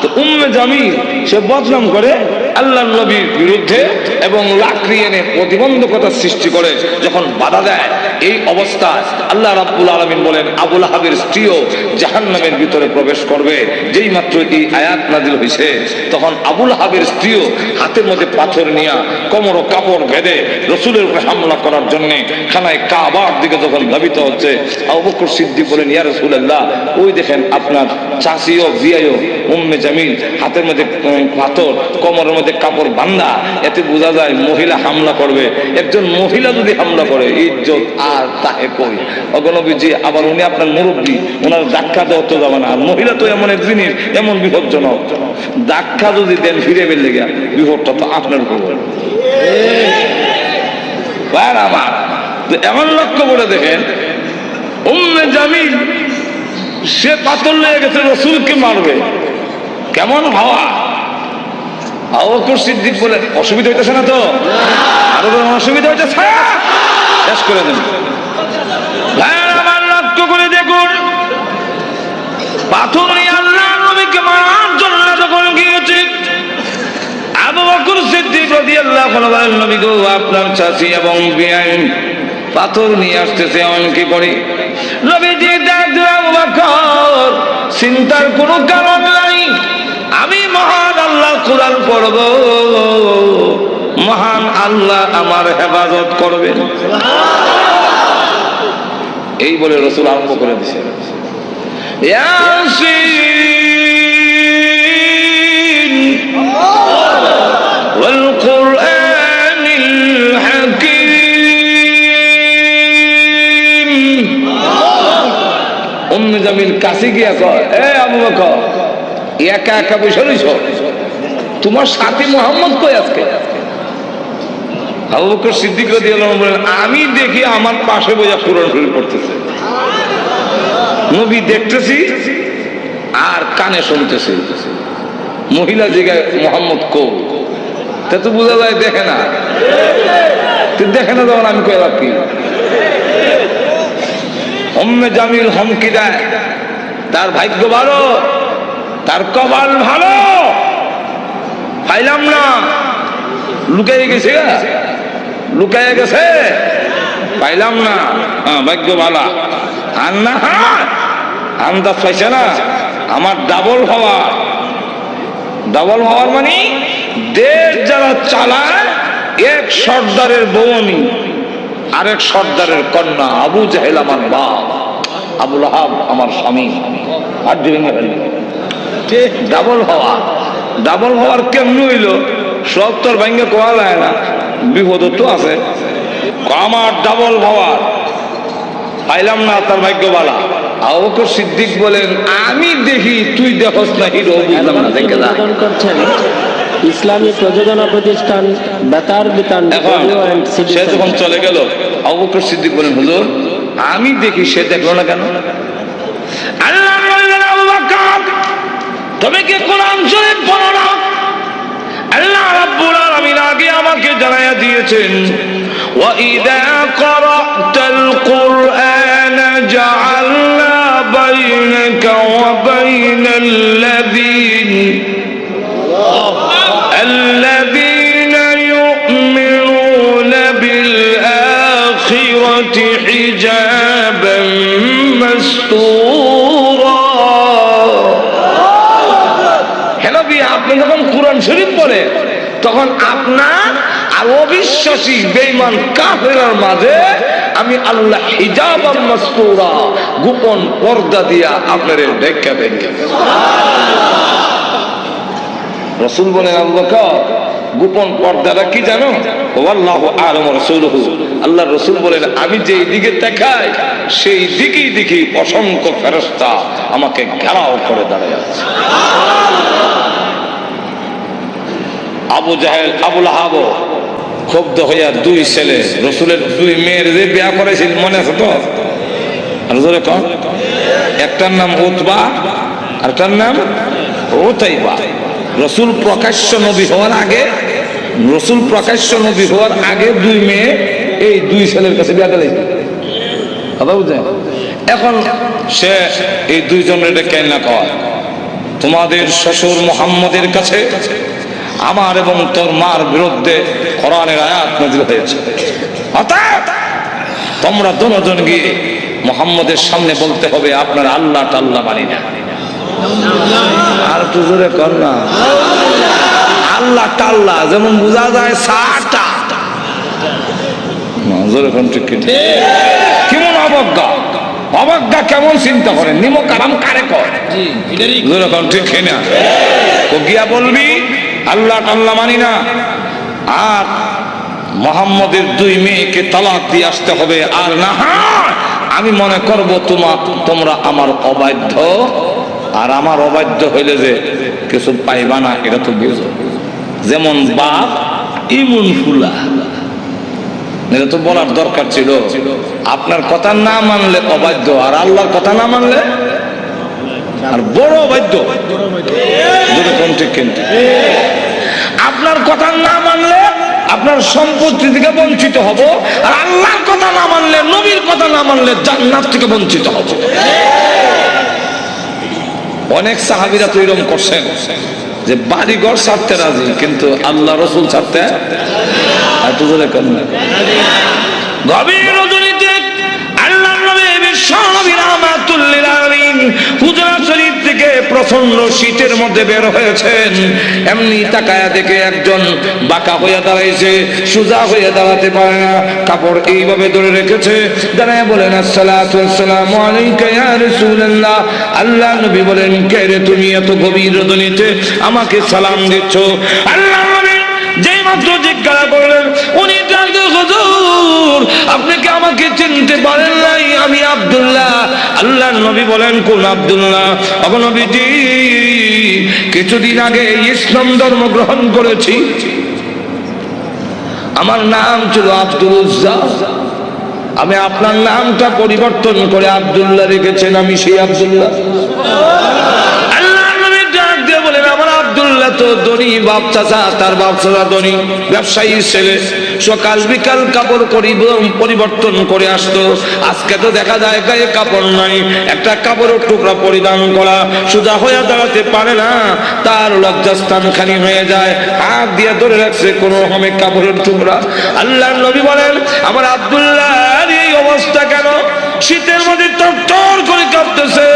তো উম্মে জামিল সে বদনাম করে আল্লাহর নবীর বিরুদ্ধে এবং লাকড়ি এনে প্রতিবন্ধকতা সৃষ্টি করে যখন বাধা দেয়, এই অবস্থায় আল্লাহ রাব্বুল আলামিন বলেন আবু লাহাবের স্ত্রীও জাহান্নামের ভিতরে প্রবেশ করবে। যেই মাত্র এই আয়াত নাযিল হয়েছে তখন আবু লাহাবের স্ত্রীও হাতের মধ্যে পাথর নিয়ে কোমর ও কাপড় বেঁধে রাসূলের উপরে হামলা করার জন্য খানায় কাবার দিকে যখন ধাবিত হচ্ছে, আবু বকর সিদ্দিক বলেন ইয়া রাসূলুল্লাহ, ওই দেখেন আপনার চাচিও বিয়াইও উম্মে জামিল হাতের মধ্যে পাথর, কোমরের মধ্যে কাপড় বান্ধা, এতে বোঝা যায় মহিলা হামলা করবে। একজন মহিলা যদি হামলা করে ইজ্জত আর তাহে কই। অগণবীজি আবার উনি আপনার মুরব্বী, ওনার ধাক্কা দেওয়া তো যাবে না। আর মহিলা তো এমন এক জিনিস, এমন বিপজ্জনক, ধাক্কা যদি দেন ফিরে বেলে গিয়া বিপদটা তো আপনার উপর। আমার এমন লক্ষ্য করে দেখেন, উম্মে জামিল সে পাথর লেগে গেছে রাসূলকে মারবে, কেমন হাওয়া। আবু বকর সিদ্দিক বলে অসুবিধা হইতেছে না তো? আরো অসুবিধা হইতেছে, শেষ করে দেন। আমার লক্ষ্য করে দেখুন, পাথর নিয়ে আল্লাহ নবীকে মারার জন্য যখন গিয়েছে, আবু বকর সিদ্দিক রাদিয়াল্লাহু আনহু বলেন নবী গো, আপনার চাচি এবং বিয়াই পাথর নিয়ে আসতেছে, আমি কি করি? নবীজি ডাকলেন আবু বকর, চিন্তার কোনো কারণ নাই, আমি মহান আল্লাহ কোরআন পড়ব, মহান আল্লাহ আমার হেফাজত করবেন। এই বলে রাসূল আরম্ভ করে দিয়েছেন ইয়াসিন ওয়াল কুরআনিল হাকীম। উম্মে জামিল কাছে গিয়া কয়, এ আবু বকর, একা একা বসে রইছ, তোমার সাথী মুহাম্মদ কই আজকে? আবু বকর সিদ্দিক রাদিয়াল্লাহু আনহু বলেন, আমি দেখি আমার পাশে বসে কোরআন শরীফ পড়তেছে, নবী দেখতেছি আর কানে শুনতেছি। মহিলা জিগায় মুহাম্মদ কো, তা তো বোঝা যায় দেখে না, দেখে না যখন আমি কইলাম কি? উম্মে জামিল হুমকি দেয়, তার ভাগ্য ভালো, তার কপাল ভালো, পাইলাম না, লুকাই গেছে, লুকাই গেছে, পাইলাম না, ভাগ্য ভালো। আর না আন্দাজ পাইছে না, আমার ডাবল হওয়া, ডাবল হওয়ার মানে দেশ যারা চালায়, এক সর্দারের বউ আমি, আরেক সর্দারের কন্যা। আবু জাহেল আমার বাপ, আবু লাহাব আমার স্বামী। আর ডাবল হওয়া, ডাবল হওয়ার কেমন হইল? সব তোর ভাঙ্গে কোয়া যায় না, বিপদ তো আছে। আমার ডাবল হওয়ার পাইলাম না, তার ভাগ্য বালা। আবু বকর সিদ্দিক বলেন, আমি দেখি তুই দেখস না, হিরো বুঝলাম না। দেখে করছেন ইসলামী প্রযোজনা প্রতিষ্ঠান বেতার বিতান। সে যখন চলে গেল, আবু বকর সিদ্দিক বলেন, হুজুর আমি দেখি, সে দেখলো না কেন? আল্লাহ বললেন, আবু বকর তুমি কি কোরআন শরীফ পড়ো না? আল্লাহ রাব্বুল আলামিন আগে আমাকে জানায়া দিয়েছেন, ওয়া ইযা ক্বারাতাল কুরআনা জাআলনা বাইনাকা ওয়া বাইনাল্লাযীনা ইউমিনুনা বিল আখিরাতি হিজাবান মাসতুরা। আপনি যখন কোরআন শরীফ পড়ে তখন আপনার আর অবিশ্বাসী বেঈমান কাফেরের মাঝে আমি আল্লাহ হিজাবাম মাসতুরা, গোপন পর্দা দিয়া আপনারে ঢেকে ঢেকে। রাসূল বলেন, আবু বকর গোপন পর্দাটা কি জানো? আল্লাহু আ'লাম ওয়া রাসূলুহু। আল্লাহর রাসূল বলেন, আমি যেই দিকে তাকাই সেই দিকেই দেখি অসংখ্য ফেরেশতা আমাকে ঘেরাও করে দাঁড়িয়ে আছে। আবু জাহেল, আবু লাহাব ক্ষুব্ধ হইয়া দুই ছেলে, রাসূলের দুই মেয়ের যে বিয়ে করেছিল মনে আছে তো? একটার নাম উতবা, আরেকটার নাম উতাইবা। রাসূল প্রকাশ্য নবী হওয়ার আগে, রাসূল প্রকাশ্য নবী হওয়ার আগে দুই মেয়ে এই দুই ছেলের কাছে বিয়ে দিয়েছে। কথা বুঝলেন? এখন সে এই দুইজনের ডেকে না কয়, তোমাদের শ্বশুর মুহাম্মদের কাছে আমার এবং তোর মার বিরুদ্ধে কোরআনের আয়াত নাযিল হয়েছে, অতএব তোমরা দুজন গিয়ে মুহাম্মদের সামনে বলতে হবে আপনারা আল্লাহ টাল্লাহ মানি না। আর একটু জোরে কর না, আল্লাহ টাল্লাহ যেমন বোঝা যায় সাটা জোরে কোন ঠিক কেমন অবজ্ঞা, অবজ্ঞা কেমন চিন্তা করেন, নিমক আরাম কারে কর জোরে কোন ঠিক না। তো গিয়া বলবি আল্লাহ টাল্লাহ মানি না, আর মুহাম্মদের 2 মেয়েকে তালাক দিয়ে আসতে হবে, আর না আমি মনে করব তোমরা আমার অবাধ্য, আর আমার অবাধ্য হইলে যে কিছু পাইবা না এটা তো বুঝো। যেমন বাপ ইমন ফুলা, এটা তো বলার দরকার ছিল। আপনার কথা না মানলে অবাধ্য, আর আল্লাহর কথা না মানলে আর বড় অবাধ্য। কিন্তু আপনার কথা না মানলে আপনার সম্পত্তি থেকে বঞ্চিত হব, আর আল্লাহর কথা না মানলে, নবীর কথা না মানলে জান্নাত থেকে বঞ্চিত হব। অনেক সাহাবীরা তো এরকম করছেন যে বাড়ি ঘর ছাড়তে রাজি, কিন্তু আল্লাহ রসুল ছাড়তে গভীর রজনীতে আল্লাহর নবী বিশ্বনবী রাহমাতুল লিল আলামিন হুজরা শরীফ থেকে প্রচন্ড শীতের মধ্যে বের হয়েছেন। এমনি তাকায়া দেখে একজন বাঁকা হয়ে দাঁড়াইছে, সোজা হয়ে দাঁড়াতে পারে না, কাপড় এইভাবে ধরে রেখেছে। দাঁড়ায় বলেন আসসালাতু ওয়াসসালামু আলাইকা ইয়া রাসূলুল্লাহ। আল্লাহ নবী বলেন কে রে তুমি এত গভীর রজনীতে আমাকে সালাম দিচ্ছ? আল্লাহ নবী যেই মাত্র জিজ্ঞাসা করলেন, উনি ডাকতে হুজুর আপনি কি আমাকে চিনতে পারেন নাই? আমি আব্দুল্লাহ। আল্লাহর নবী বলেন কোন আব্দুল্লাহ? ওগো নবীজি, কিছুদিন আগে ইসলাম ধর্ম গ্রহণ করেছি, আমার নাম ছিল আব্দুল উজ্জা, আমি আপনার নামটা পরিবর্তন করে আব্দুল্লাহ রেখেছেন, আমি সেই আব্দুল্লাহ। তো ধনী বাপ চাচা, তার বাপ চাচা ধনী ব্যবসায়ী ছেলে, সকাল বিকাল কাপড় পরিবর্তন করে আসতো। আজকে তো দেখা যায় গায়ে কাপড় নাই, একটা কাপড়ের টুকরা পরিধান করা, সোজা হয়ে দাঁড়াতে পারে না, তার লজ্জাস্থান খালি হয়ে যায়, হাত দিয়ে ধরে রাখছে কোন রকমের কাপড়ের টুকরা। আল্লাহর নবী বলেন আমার আব্দুল্লাহর এই অবস্থা কেন? শীতের মধ্যে টর করে কাঁপতেছে,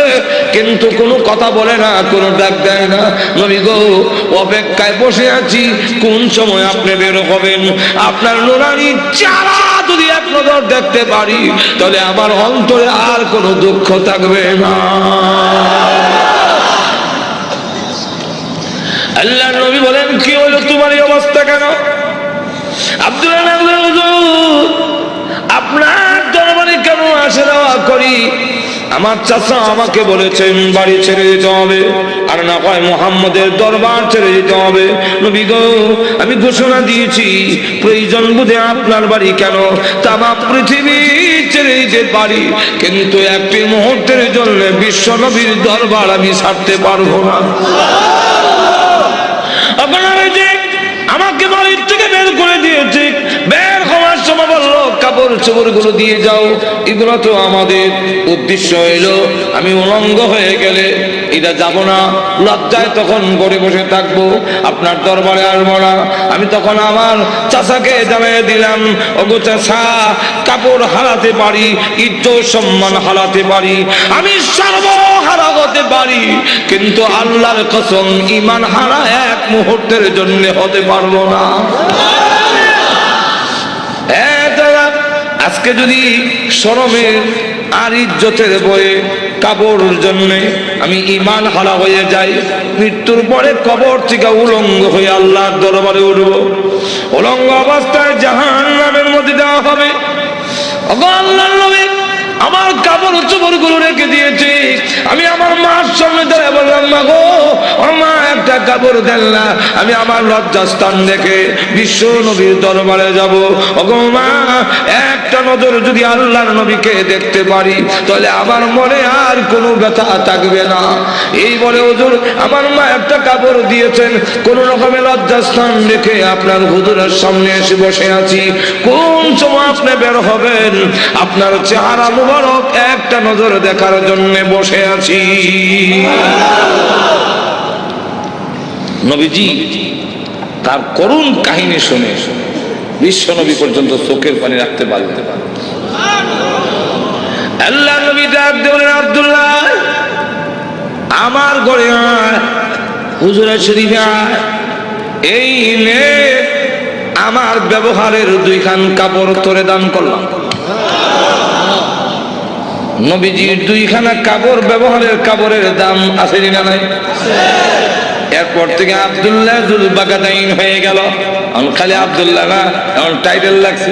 কিন্তু কোনো কথা বলে না, কোনো ডাক দেয় না। নবী গো, অপেক্ষায় বসে আছি কোন সময় আপনি বের হবেন। আপনার নুরানি চেহারা যদি এক নজর দেখতে পারি, তাহলে আমার অন্তরে আর কোনো দুঃখ থাকবে না। আল্লাহর নবী বলেন কি হলো তোমার এই অবস্থা কেন? আব্দুল্লাহ হুজুর আপনার দরবারে কেন আসা যাওয়া করি? আমার চাচা আমাকে বলেছেন বাড়ি ছেড়ে যেতে হবে, আর না হয় মুহাম্মদের দরবার ছেড়ে যেতে হবে। নবী গো, আমি ঘোষণা দিয়েছি প্রয়োজন বুঝে আপনার বাড়ি কেন তামাম পৃথিবী ছেড়ে যেতে পারি, কিন্তু একটি মুহূর্তের জন্য বিশ্ব নবীর দরবার আমি ছাড়তে পারবো না। আপনারা যে আমাকে বাড়ির থেকে বের করে দিয়েছে, বের হওয়ার সময় বললো কাপড় চোপড় গুলো দিয়ে যাও, এগুলো তো আমাদের উদ্দেশ্য হইলো আমি উলঙ্গ হয়ে গেলে এটা যাব না, লজ্জায় তখন ঘরে বসে থাকবো, আপনার দরবারে আসবো না। আমি তখন আমার চাচাকে জানিয়ে দিলাম, ওগো চাচা, কাপড় হারাতে পারি, ইজ্জত সম্মান হারাতে পারি, আমি সর্বহারা হতে পারি, কিন্তু আল্লাহর কসম ঈমান হারা এক মুহূর্তের জন্য হতে পারবো না। আজকে যদি শরমের আর ইজ্জতের বয়ে কাপড়ের জন্য আমি ঈমান হারা হয়ে যাই, মৃত্যুর পরে কবর থেকে উলঙ্গ হয়ে আল্লাহর দরবারে উঠব, উলঙ্গ অবস্থায় জাহান্নামের মধ্যে দেওয়া হবে। আল্লাহর নবী আমার কাপড় চোপড় গুলো রেখে দিয়েছে, আমি আমার মার সামনে দাঁড়িয়ে বললাম, মা গো, মা একটা কাপড় দেন না, আমি আমার লজ্জাস্থান দেখে বিশ্ব নবীর দরবারে যাব। ওগো মা, একটা নজর যদি আল্লাহর নবীকে দেখতে পারি, তাহলে আমার মনে আর কোনো ব্যথা থাকবে না। এই বলে হুজুর আমার মা একটা কাপড় দিয়েছেন, কোন রকমের লজ্জাস্থান রেখে আপনার হুজুরের সামনে এসে বসে আছি। কোন সময় আপনি বের হবেন, আপনার চেহারা মুবারক একটা নজর দেখার জন্য বসে আছি। তার করুণ কাহিনী শুনে বিশ্বনবী পর্যন্ত চোখের পানি রাখতে পারলেন। আল্লাহ নবী ডাক দিয়ে বলেন, আব্দুল্লাহ আমার ঘরে আয়, হুজুরা শরীফে আয়, এই নে আমার ব্যবহারের 2 খান কাপড় তোরে দান করলাম। নবীজির 2 খানা কাপড়, ব্যবহারের কাপড়ের দাম আছে না নাই? এরপর থেকে আব্দুল্লাহ জুল বাগাদাইন হয়ে গেল। খালি আব্দুল্লাহ না, এখন টাইটেল লাগছে।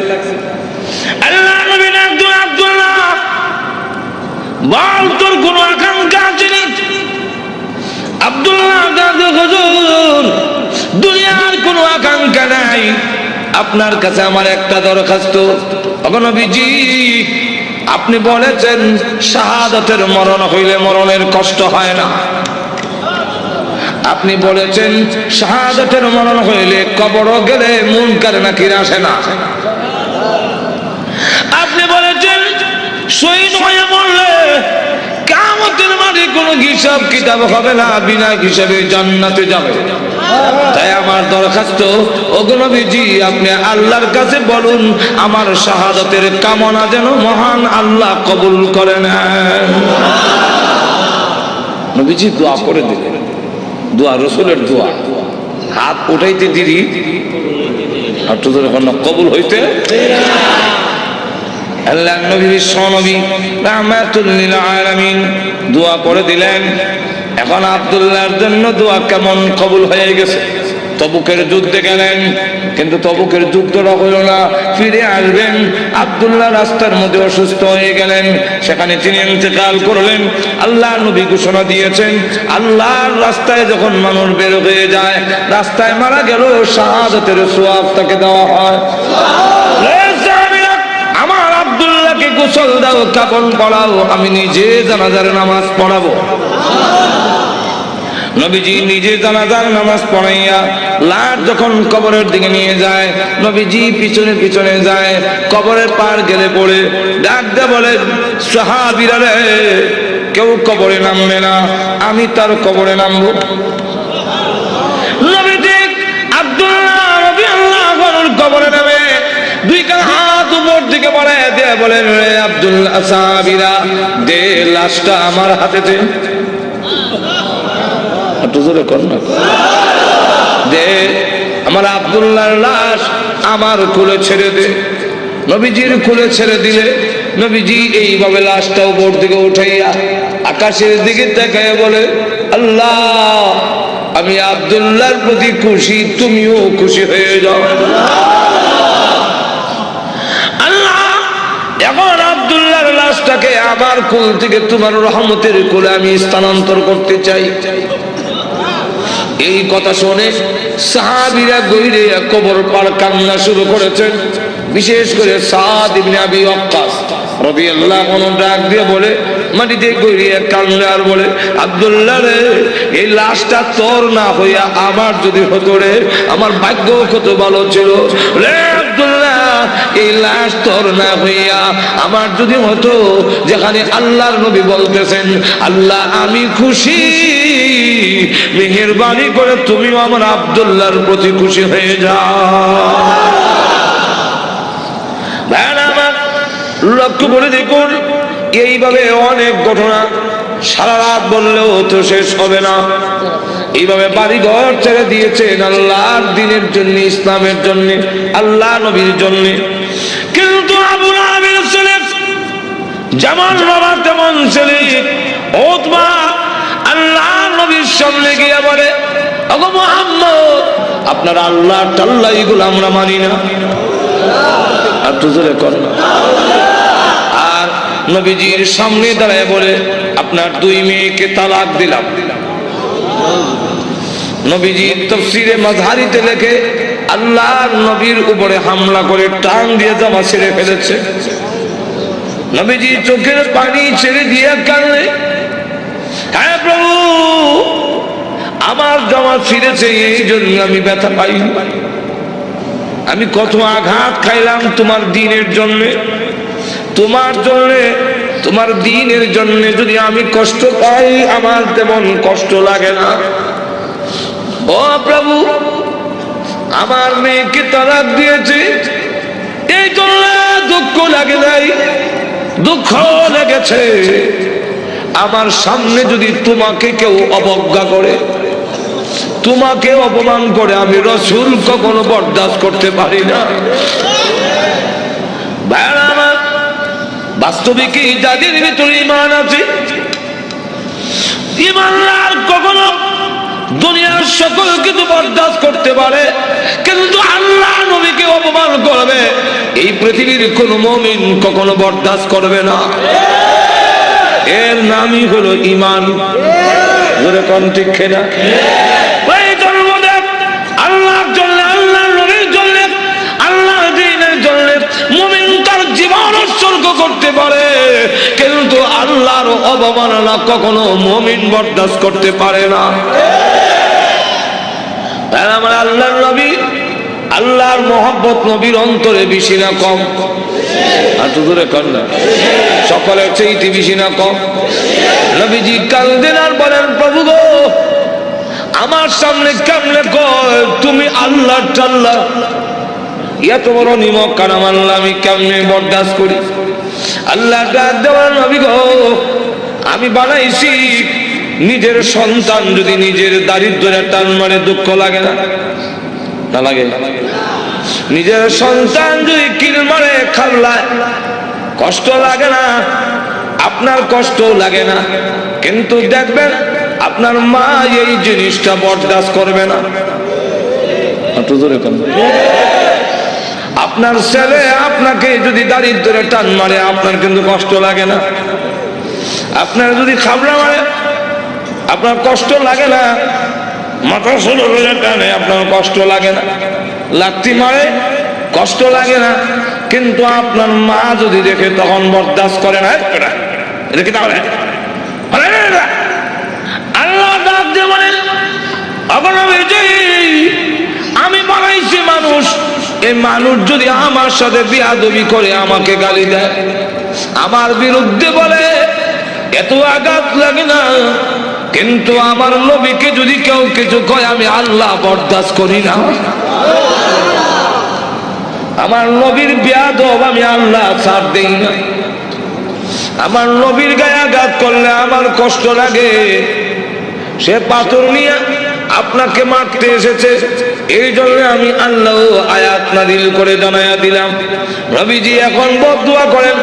আল্লাহ নবী আব্দুল্লাহ বল তোর কোন আকাঙ্ক্ষা আছে নি? আব্দুল্লাহ হুজুর দুনিয়ার কোন আকাঙ্ক্ষা নাই, আপনার কাছে আমার একটা দরখাস্ত। নবীজি আপনি বলেছেন শাহাদাতের মরণ হইলে মরণের কষ্ট হয় না। আপনি বলেছেন শাহাদাতের মরণ হইলে কবরও গেলে মুনকার নাকির আসে না। আপনি বলেছেন শহীদ হয়ে মরলে কিয়ামতের মাঠে কোনো হিসাব কিতাব হবে না, বিনা হিসাবে জান্নাতে যাবে। তাই আমার দরখাস্ত, ওগো নবীজি আপনি আল্লাহর কাছে বলুন আমার শাহাদাতের কামনা যেন মহান আল্লাহ কবুল করে নেন। নবীজি দোয়া করে দিলেন, দোয়া রাসূলের দোয়া, হাত উঠাইতে দেরি কবুল হইতে। আল্লাহ নবী বিশ্বনবী রাহমাতুল লিল আলামিন দোয়া করে দিলেন। এখন আব্দুল্লাহর জন্য দোয়া কেমন কবুল হয়ে গেছে। তবুকের যুদ্ধে গেলেন, কিন্তু তবুকের যুদ্ধটা হইল না, ফিরে আসবেন। আব্দুল্লাহ রাস্তার মধ্যে অসুস্থ হয়ে গেলেন, সেখানে তিনি ইন্তেকাল করলেন। আল্লাহ নবী ঘোষণা দিয়েছেন আল্লাহর রাস্তায় যখন মানুষ বের হয়ে যায়, রাস্তায় মারা গেল শাহাদাতের সওয়াব তাকে দেওয়া হয়। আমার আব্দুল্লাহকে গোসল দাও, কাফন পরাও, আমি নিজে জানাজার নামাজ পড়াবো। নবীজি নিজে জানাজার নামাজ পড়াইয়া লাশ যখন কবরের দিকে নিয়ে যায়, নবীজি পিছনে পিছনে যায়। কবরের পার গেলে পড়ে ডাক দিয়ে বলে, সাহাবীরা রে, কেউ কবরে নামবে না, আমি তার কবরে নামবো। নবীজি আব্দুল্লাহ রাদিয়াল্লাহু আনহুর কবরে নামে 2 কান হাত উপর দিকে বাড়ায় দিয়ে বলেন, রে আব্দুল্লাহ, সাহাবীরা দে লাশটা আমার হাতে দে। দে আমার আব্দুল্লাহর লাশ আমার কোলে ছেড়ে দে। নবীজির কোলে ছেড়ে দিলে নবীজি এইভাবে লাশটা উপর দিকে উঠাইয়া আকাশের দিকে তাকায় বলে, আল্লাহ আমি আব্দুল্লাহর প্রতি খুশি, তুমিও খুশি হয়ে যাও। আল্লাহ এখন আব্দুল্লাহর লাশটাকে আমার কোল থেকে তোমার রহমতের কোলে আমি স্থানান্তর করতে চাই। এই কথা শুনে সাহাবীরা গইরে কবর পার কান্না শুরু করেছেন। বিশেষ করে সাদ ইবনে আবি ওয়াক্কাস রাদিয়াল্লাহু আনহু ডাক দিয়ে বলে, মাটিতে গইরে কান্না আর বলে, আব্দুল্লাহ রে, এই লাশটা তোর না হইয়া আমার যদি হতো রে, আমার ভাগ্য কত ভালো ছিল রে আব্দুল্লাহ। এই লাশ তোর না হইয়া আমার যদি হতো, যেখানে আল্লাহর নবী বলতেছেন, আল্লাহ আমি খুশি, মেহেরবানি করে তুমিও আমার আব্দুল্লাহর প্রতি খুশি হয়ে যাও। লক্ষ্য করে দেখুন, এইভাবে অনেক ঘটনা সারা রাত বললেও তো শেষ হবে না। এইভাবে বাড়ি ঘর ছেড়ে দিয়েছেন আল্লাহর দ্বীনের জন্য, ইসলামের জন্য, আল্লাহ নবীর জন্য। কিন্তু আবু লাহাবের ছেলে যেমন বাবা তেমন ছেলে উতবা আল্লাহ নবীর সামনে গিয়ে বলে, ওগো মুহাম্মদ, আপনার আল্লাহ টাল্লা এগুলো আমরা মানি না। আর তো জোরে কর না। আর নবীজির সামনে দাঁড়ায় বলে, আপনার 2 মেয়েকে তালাক দিলাম। নবীজি তাফসীরে মাযহারিতে লেখে, আল্লাহর নবীর উপরে হামলা করে টান দিয়ে জামা ছেড়ে ফেলেছে। নবীজি চোখের পানি ছেড়ে দিয়ে কাঁদলেন, হ্যাঁ প্রভু, আমার জামা ছিঁড়েছে, এই জন্য আমি ব্যথা পাই। আমি কত আঘাত খাইলাম তোমার দ্বীনের জন্য, তোমার জন্য, তোমার দ্বীনের জন্য যদি আমি কষ্ট পাই, আমার তেমন কষ্ট লাগে না। ও প্রভু, আমার মেয়েকে তালাক দিয়েছে, এই জন্য দুঃখ লাগে নাই, দুঃখ লেগেছে। আমার সামনে যদি তোমাকে কেউ অবজ্ঞা করে, তোমাকে অপমান করে, আমি রাসূল কখনো বরদাস্ত করতে পারি না। ভাইরা আমার, বাস্তবিকই যাদের ভিতরে ঈমান আছে, ঈমানদার কখনো দুনিয়ার সকল কিছু বরদাস্ত করতে পারে, কিন্তু আল্লাহ নবীকে অপমান করবে এই পৃথিবীর কোন মুমিন কখনো বরদাস্ত করবে না। এর নামই হলো ঈমান। জোরে কোন ঠিক না? ওই জন্মদেব আল্লাহর জন্য, আল্লাহর নবীর জন্য, আল্লাহর দ্বীনের জন্য মুমিন তার জীবন উৎসর্গ করতে পারে, কিন্তু আল্লাহর অবমাননা কখনো মুমিন বরদাস্ত করতে পারে না। আমার আল্লাহর নবী, আল্লাহর মহব্বত নবীর অন্তরে বেশি না কম? আর তো দূরে কর না, সকলের চেয়ে বেশি না কম? নবীজি কাঁদেন আর বলেন, প্রভু গো, আমার সামনে কেমনে কয় তুমি আল্লাহর আল্লাহ, এত বড় নিমক কারাম আল্লাহ আমি কেমনে বরদাস্ত করি? আল্লাহ ডাক দেওয়ার, নবী গো, আমি বানাইছি নিজের সন্তান যদি নিজের দারিদ্র্যের টান মারে দুঃখ লাগে না? না লাগে? নিজের সন্তান যদি কিল মারে খাল্লায় কষ্ট লাগে না? আপনার কষ্ট লাগে না, কিন্তু দেখবেন আপনার মা এই জিনিসটা বরদাস্ত করবে না। আপনার ছেলে আপনাকে যদি দারিদ্র্যের টান মারে, আপনার কিন্তু কষ্ট লাগে না? আপনার যদি খাবলা মারে, আপনার কষ্ট লাগে না? মাথা সরু হয়ে টানে, আপনার কষ্ট লাগে না? লাথি মারে, কষ্ট লাগে না, কিন্তু আপনার মা যদি দেখে তখন বরদাস্ত করে না। দেখে তাহলে আল্লাহ ডাক দিয়ে বলেন, আমি বানাইছি মানুষ, এই মানুষ যদি আমার সাথে বেয়াদবি করে, আমাকে গালি দেয়, আমার বিরুদ্ধে বলে, এত আঘাত লাগে না, কিন্তু আমার নবীকে যদি কেউ কিছু কয়, আমি আল্লাহ বরদাস্ত করি না। আমার নবীর বেয়াদব আমি আল্লাহ ছাড় দেই না। আমার নবীর গায়ে আঘাত করলে আমার কষ্ট লাগে। সে পাথর নিয়ে আপনাকে মারতে এসেছে, এই জন্য আমি আল্লাহ আয়াত নাযিল করে জানায়া দিলাম। নবীজি এখন বদদুয়া করেন,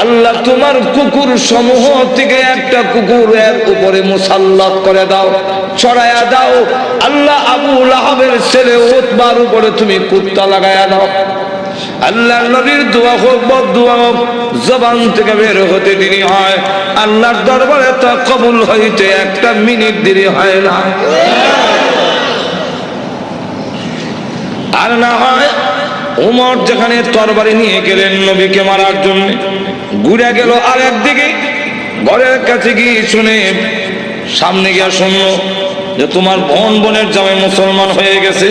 আল্লাহ তোমার কুকুর সমূহ থেকে একটা কুকুরের উপরে মুসাল্লাত করে দাও, ছড়ায়া দাও। আল্লাহ আবু লাহাবের ছেলে উতবার উপরে তুমি কুত্তা লাগায়া দাও। আল্লাহ নবীর দোয়া হোক বদদুয়া হোক, জবান থেকে বের হতে দেরি হয়, আল্লাহর দরবারে তা কবুল হইতে একটা মিনিট দেরি হয় না। আর না হয় উমর যেখানে তরবারি নিয়ে গেলেন নবীকে মারার জন্য, ঘুরে গেল আর একদিকে, ঘরের কাছে গিয়ে শুনে, সামনে গিয়া শুনলো যে তোমার বোনের জামাই মুসলমান হয়ে গেছে।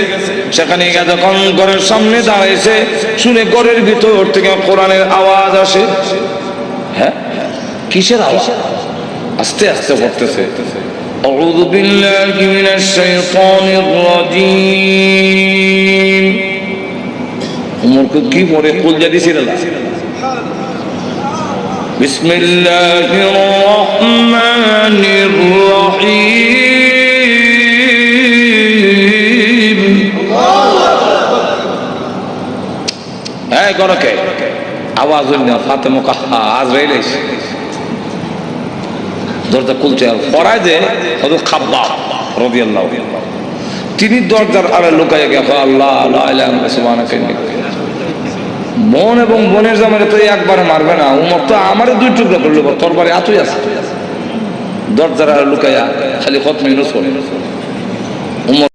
সেখানে গিয়ে যখন ঘরের সামনে দাঁড়াইছে, শুনে ঘরের ভিতর থেকে কোরআনের আওয়াজ আসে। হ্যাঁ, কিসের আওয়াজ? আস্তে আস্তে পড়তেছে, আউযু বিল্লাহি মিনাশ শাইতানির রাজীম। উমরকে কি পড়ে কলজা দিছিল না? বিসমিল্লাহির রহমানির রহিম। এই গরকে আওয়াজ হইল না, ফাতেমা কাহা আজরাইল এসে দরজা খুলছে। আর পড়ায় যে হযরত খাব্বাব রাদিয়াল্লাহু, তিনি দরজার আড়ে লুকাইয়া গিয়ে আল্লাহ লা ইলাহা ইল্লাল্লাহ সুবহানাকা ইন্নী। বোন এবং বোনের জামাইরে তো একবারে মারবে না, উমর তো আমারে দুই টুকরা করলো, তরবারি আতুই আছে। দরজার আড়ে লুকাইয়া খালি খতমে ইউনূস পড়ে। উমর